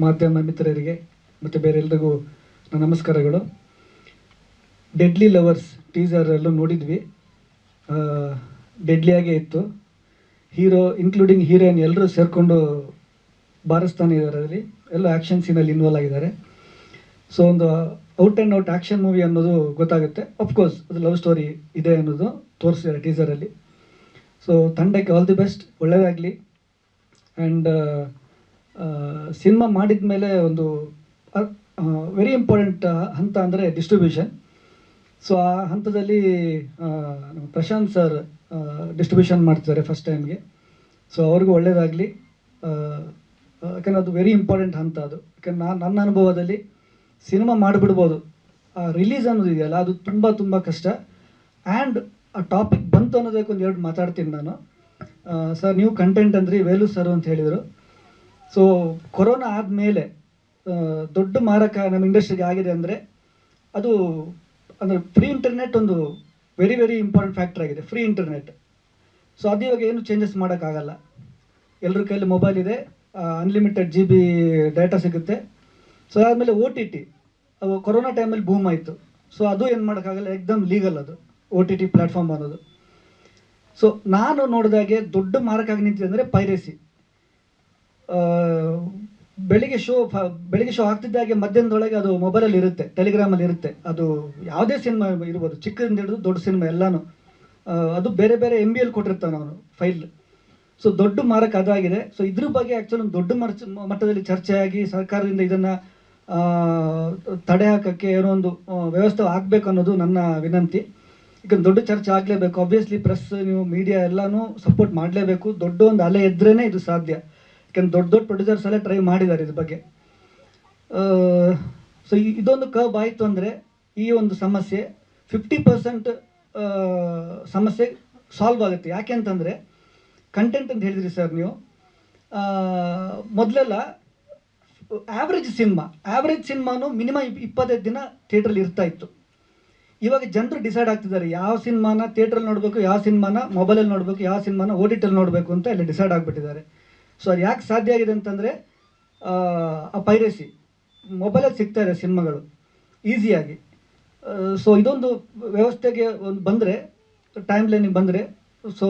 ಮಾಧ್ಯಮ ಮಿತ್ರರಿಗೆ ಮತ್ತು ಬೇರೆ ಎಲ್ರಿಗೂ ನಮಸ್ಕಾರಗಳು. ಡೆಡ್ಲಿ ಲವರ್ಸ್ ಟೀಸರ್ ಎಲ್ಲ ನೋಡಿದ್ವಿ. ಡೆಡ್ಲಿಯಾಗೇ ಇತ್ತು. ಹೀರೋ ಇನ್ಕ್ಲೂಡಿಂಗ್ ಹೀರೋಯಿನ್ ಎಲ್ಲರೂ ಸೇರಿಕೊಂಡು ಬಾರಿಸ್ತಾನೆ ಇದ್ದಾರೆ. ಅದರಲ್ಲಿ ಎಲ್ಲ ಆ್ಯಕ್ಷನ್ ಸೀನಲ್ಲಿ ಇನ್ವಾಲ್ವ್ ಆಗಿದ್ದಾರೆ. ಸೊ ಒಂದು out and out action movie ಅನ್ನೋದು ಗೊತ್ತಾಗುತ್ತೆ. ಅಫ್ಕೋರ್ಸ್ ಅದು ಲವ್ ಸ್ಟೋರಿ ಇದೆ ಅನ್ನೋದು ತೋರಿಸಿದ್ದಾರೆ ಟೀಸರಲ್ಲಿ. ಸೊ ತಂಡಕ್ಕೆ ಆಲ್ ದಿ ಬೆಸ್ಟ್, ಒಳ್ಳೆಯದಾಗಲಿ. ಆ್ಯಂಡ್ ಸಿನಿಮಾ ಮಾಡಿದ ಮೇಲೆ ಒಂದು ವೆರಿ ಇಂಪಾರ್ಟೆಂಟ್ ಹಂತ ಅಂದರೆ ಡಿಸ್ಟ್ರಿಬ್ಯೂಷನ್. ಸೊ ಆ ಹಂತದಲ್ಲಿ ಪ್ರಶಾಂತ್ ಸರ್ ಡಿಸ್ಟ್ರಿಬ್ಯೂಷನ್ ಮಾಡ್ತಿದ್ದಾರೆ ಫಸ್ಟ್ ಟೈಮ್ಗೆ. ಸೊ ಅವ್ರಿಗೂ ಒಳ್ಳೆಯದಾಗಲಿ. ಯಾಕಂದರೆ ಅದು ವೆರಿ ಇಂಪಾರ್ಟೆಂಟ್ ಹಂತ ಅದು. ಯಾಕಂದ್ರೆ ನನ್ನ ಅನುಭವದಲ್ಲಿ ಸಿನಿಮಾ ಮಾಡಿಬಿಡ್ಬೋದು, ರಿಲೀಸ್ ಅನ್ನೋದು ಇದೆಯಲ್ಲ ಅದು ತುಂಬ ತುಂಬ ಕಷ್ಟ. ಆ್ಯಂಡ್ ಆ ಟಾಪಿಕ್ ಬಂತು ಅನ್ನೋದಕ್ಕೆ ಒಂದು ಎರಡು ಮಾತಾಡ್ತೀನಿ ನಾನು. ಸರ್ ನೀವು ಕಂಟೆಂಟ್ ಅಂದ್ರಿ, ವೇಲು ಸರ್ ಅಂತ ಹೇಳಿದರು. ಸೊ ಕೊರೋನಾ ಆದಮೇಲೆ ದೊಡ್ಡ ಮಾರಕ ನಮ್ಮ ಇಂಡಸ್ಟ್ರಿಗೆ ಆಗಿದೆ ಅಂದರೆ ಅದು ಅಂದರೆ ಫ್ರೀ ಇಂಟರ್ನೆಟ್ ಒಂದು ವೆರಿ ವೆರಿ ಇಂಪಾರ್ಟೆಂಟ್ ಫ್ಯಾಕ್ಟರ್ ಆಗಿದೆ, ಫ್ರೀ ಇಂಟರ್ನೆಟ್. ಸೊ ಅದು ಇವಾಗ ಏನು ಚೇಂಜಸ್ ಮಾಡೋಕ್ಕಾಗಲ್ಲ. ಎಲ್ಲರ ಕೈಯಲ್ಲಿ ಮೊಬೈಲ್ ಇದೆ, ಅನ್ಲಿಮಿಟೆಡ್ GB ಡೇಟಾ ಸಿಗುತ್ತೆ. ಸೊ ಆದಮೇಲೆ OTT ಅದು ಕೊರೋನಾ ಟೈಮಲ್ಲಿ ಬೂಮ್ ಆಯಿತು. ಸೊ ಅದು ಏನು ಮಾಡೋಕ್ಕಾಗಲ್ಲ, ಎಕ್ದಮ್ ಲೀಗಲ್ ಅದು OTT ಪ್ಲ್ಯಾಟ್ಫಾರ್ಮ್ ಅನ್ನೋದು. ಸೊ ನಾನು ನೋಡಿದಾಗೆ ದೊಡ್ಡ ಮಾರಕ ಆಗಿ ನಿಂತಿದೆ ಅಂದರೆ ಪೈರೇಸಿ. ಬೆಳಿಗ್ಗೆ ಶೋ ಆಗ್ತಿದ್ದಾಗೆ ಮಧ್ಯಾಹ್ನದೊಳಗೆ ಅದು ಮೊಬೈಲಲ್ಲಿ ಇರುತ್ತೆ, ಟೆಲಿಗ್ರಾಮಲ್ಲಿ ಇರುತ್ತೆ. ಅದು ಯಾವುದೇ ಸಿನಿಮಾ ಇರ್ಬೋದು, ಚಿಕ್ಕದಿಂದ ಹಿಡಿದು ದೊಡ್ಡ ಸಿನಿಮಾ ಎಲ್ಲನೂ ಅದು ಬೇರೆ ಬೇರೆ MBL ಕೊಟ್ಟಿರ್ತಾನೆ ಅವನು ಫೈಲ್. ಸೊ ದೊಡ್ಡ ಮಾರಕ ಅದಾಗಿದೆ. ಸೊ ಇದ್ರ ಬಗ್ಗೆ ಆ್ಯಕ್ಚುಲಿ ಒಂದು ದೊಡ್ಡ ಮಟ್ಟದಲ್ಲಿ ಚರ್ಚೆಯಾಗಿ ಸರ್ಕಾರದಿಂದ ಇದನ್ನು ತಡೆ ಹಾಕೋಕ್ಕೆ ಏನೋ ಒಂದು ವ್ಯವಸ್ಥೆ ಆಗಬೇಕು ಅನ್ನೋದು ನನ್ನ ವಿನಂತಿ. ಈಗ ದೊಡ್ಡ ಚರ್ಚೆ ಆಗಲೇಬೇಕು. ಆಬ್ವಿಯಸ್ಲಿ ಪ್ರೆಸ್, ನೀವು ಮೀಡಿಯಾ ಎಲ್ಲನೂ ಸಪೋರ್ಟ್ ಮಾಡಲೇಬೇಕು. ದೊಡ್ಡ ಒಂದು ಅಲೆ ಇದ್ರೇ ಇದು ಸಾಧ್ಯ. ಯಾಕೆಂದ್ರೆ ದೊಡ್ಡ ಪ್ರೊಡ್ಯೂಸರ್ಸ್ ಎಲ್ಲ ಟ್ರೈ ಮಾಡಿದ್ದಾರೆ ಇದ್ರ ಬಗ್ಗೆ. ಸೊ ಇದೊಂದು ಕರ್ಬ್ ಆಯಿತು ಅಂದರೆ ಈ ಒಂದು ಸಮಸ್ಯೆ 50% ಸಮಸ್ಯೆ ಸಾಲ್ವ್ ಆಗುತ್ತೆ. ಯಾಕೆ ಅಂತಂದರೆ ಕಂಟೆಂಟ್ ಅಂತ ಹೇಳಿದ್ರಿ ಸರ್ ನೀವು. ಮೊದಲೆಲ್ಲ ಆ್ಯಾವ್ರೇಜ್ ಸಿನಿಮಾನು ಮಿನಿಮಮ್ 25 ದಿನ ಥಿಯೇಟ್ರಲ್ಲಿ ಇರ್ತಾ ಇತ್ತು. ಇವಾಗ ಜನರು ಡಿಸೈಡ್ ಆಗ್ತಿದ್ದಾರೆ ಯಾವ ಸಿನಿಮಾನ ಥಿಯೇಟ್ರಲ್ಲಿ ನೋಡಬೇಕು, ಯಾವ ಸಿನಿಮಾನ ಮೊಬೈಲಲ್ಲಿ ನೋಡಬೇಕು, ಯಾವ ಸಿನಿಮಾನ OTTಲ್ಲಿ ನೋಡಬೇಕು ಅಂತ ಎಲ್ಲ ಡಿಸೈಡ್ ಆಗಿಬಿಟ್ಟಿದ್ದಾರೆ. ಸೊ ಅದು ಯಾಕೆ ಸಾಧ್ಯ ಆಗಿದೆ ಅಂತಂದರೆ ಆ ಪೈರೇಸಿ, ಮೊಬೈಲಲ್ಲಿ ಸಿಗ್ತಾ ಇದೆ ಸಿನಿಮಾಗಳು ಈಸಿಯಾಗಿ. ಸೊ ಇದೊಂದು ವ್ಯವಸ್ಥೆಗೆ ಒಂದು ಬಂದರೆ, ಟೈಮ್ ಲೈನಿಗೆ ಬಂದರೆ, ಸೊ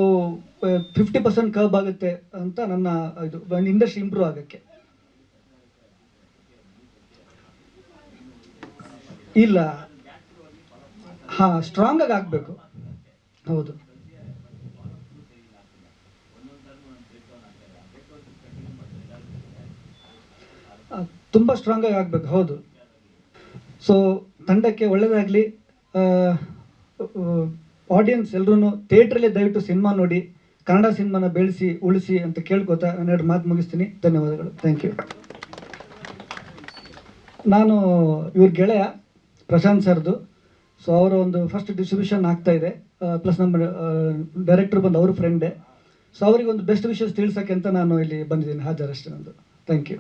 50% ಕರ್ಬ್ ಆಗುತ್ತೆ ಅಂತ ನನ್ನ ಇದು ಇಂಡಸ್ಟ್ರಿ ಇಂಪ್ರೂವ್ ಆಗೋಕ್ಕೆ. ಇಲ್ಲ, ಹಾಂ, ಸ್ಟ್ರಾಂಗಾಗಿ ಆಗಬೇಕು. ಹೌದು, ತುಂಬ ಸ್ಟ್ರಾಂಗಾಗಿ ಆಗಬೇಕು. ಹೌದು. ಸೊ ತಂಡಕ್ಕೆ ಒಳ್ಳೆಯದಾಗಲಿ. ಆಡಿಯನ್ಸ್ ಎಲ್ಲರೂ ಥಿಯೇಟ್ರಲ್ಲೇ ದಯವಿಟ್ಟು ಸಿನಿಮಾ ನೋಡಿ, ಕನ್ನಡ ಸಿನಿಮಾನ ಬೆಳೆಸಿ ಉಳಿಸಿ ಅಂತ ಕೇಳ್ಕೊತಾ ನಾನು 2 ಮಾತು ಮುಗಿಸ್ತೀನಿ. ಧನ್ಯವಾದಗಳು. Thank you. ನಾನು ಇವ್ರ ಗೆಳೆಯ ಪ್ರಶಾಂತ್ ಸರ್ದು. ಸೊ ಅವರ ಒಂದು ಫಸ್ಟ್ ಡಿಸ್ಟ್ರಿಬ್ಯೂಷನ್ ಆಗ್ತಾಯಿದೆ. ಪ್ಲಸ್ ನಮ್ಮ ಡೈರೆಕ್ಟರ್ ಬಂದು ಅವ್ರ ಫ್ರೆಂಡೇ. ಸೊ ಅವರಿಗೆ ಒಂದು ಬೆಸ್ಟ್ ವಿಷಸ್ ತಿಳಿಸೋಕ್ಕೆ ಅಂತ ನಾನು ಇಲ್ಲಿ ಬಂದಿದ್ದೀನಿ, ಹಾಜರಷ್ಟೇ ನಂದು. Thank you.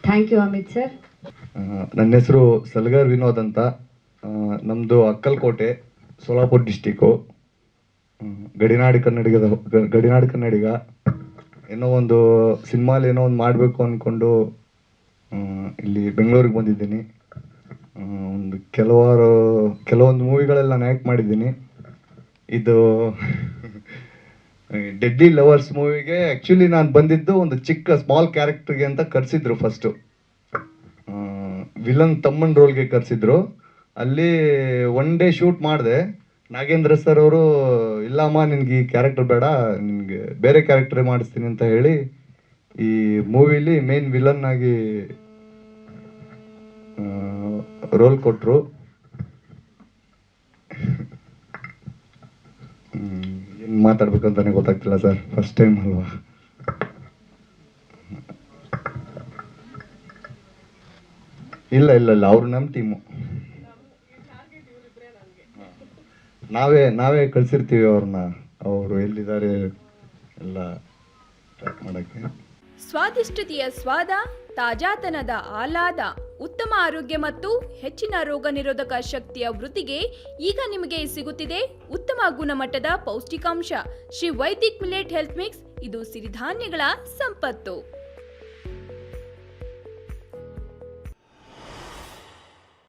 Thank you Amit sir. ನನ್ನ ಹೆಸರು ಸಲ್ಗಾರ್ ವಿನೋದ್ ಅಂತ. ನಮ್ಮದು ಅಕ್ಕಲ್ಕೋಟೆ, ಸೋಲಾಪುರ ಡಿಸ್ಟಿಕ್ಕು. ಗಡಿನಾಡು ಕನ್ನಡಿಗ. ಏನೋ ಒಂದು ಸಿನಿಮಾಲಿ ಏನೋ ಒಂದು ಮಾಡಬೇಕು ಅಂದ್ಕೊಂಡು ಇಲ್ಲಿ ಬೆಂಗಳೂರಿಗೆ ಬಂದಿದ್ದೀನಿ. ಒಂದು ಕೆಲವೊಂದು ಮೂವಿಗಳೆಲ್ಲ ನಾನು ಆ್ಯಕ್ಟ್ ಮಾಡಿದ್ದೀನಿ. ಇದು ಡೆಡ್ಲಿ ಲವರ್ಸ್ ಮೂವಿಗೆ ಆ್ಯಕ್ಚುಲಿ ನಾನು ಬಂದಿದ್ದು ಒಂದು ಚಿಕ್ಕ ಸ್ಮಾಲ್ ಕ್ಯಾರೆಕ್ಟರ್ಗೆ ಅಂತ ಕರೆಸಿದ್ರು. ಫಸ್ಟು ವಿಲನ್ ತಮ್ಮನ ರೋಲ್ಗೆ ಕರೆಸಿದ್ರು. ಅಲ್ಲಿ 1 ಡೇ ಶೂಟ್ ಮಾಡಿದೆ. ನಾಗೇಂದ್ರ ಸರ್ ಅವರು, ಇಲ್ಲಮ್ಮ ನಿನ್ಗೆ ಈ ಕ್ಯಾರೆಕ್ಟರ್ ಬೇಡ, ನಿನಗೆ ಬೇರೆ ಕ್ಯಾರೆಕ್ಟರೇ ಮಾಡಿಸ್ತೀನಿ ಅಂತ ಹೇಳಿ ಈ ಮೂವಿಲಿ ಮೇನ್ ವಿಲನ್ ಆಗಿ ರೋಲ್ ಕೊಟ್ಟರು. ಏನು ಮಾತಾಡ್ಬೇಕಂತಾನೆ ಗೊತ್ತಾಗ್ತಿಲ್ಲ ಸರ್, ಫಸ್ಟ್ ಟೈಮ್ ಅಲ್ವಾ. ಇಲ್ಲ ಅವರು ನಮ್ಮ ಟೀಮು. ನಾವೇ ಕಳ್ಸಿರ್ತೀವಿ ಅವ್ರನ್ನ. ಅವರು ಎಲ್ಲಿದ್ದಾರೆ ಎಲ್ಲ ಟ್ರ್ಯಾಕ್ ಮಾಡೋಕ್ಕೆ. ಸ್ವಾದಿಷ್ಟತೆಯ ಸ್ವಾದ, ತಾಜಾತನದ ಆಹ್ಲಾದ, ಉತ್ತಮ ಆರೋಗ್ಯ ಮತ್ತು ಹೆಚ್ಚಿನ ರೋಗ ನಿರೋಧಕ ಶಕ್ತಿಯ ವೃದ್ಧಿಗೆ ಈಗ ನಿಮಗೆ ಸಿಗುತ್ತಿದೆ ಉತ್ತಮ ಗುಣಮಟ್ಟದ ಪೌಷ್ಟಿಕಾಂಶ Shri Vaidik millet health mix. ಇದು ಸಿರಿಧಾನ್ಯಗಳ ಸಂಪತ್ತು.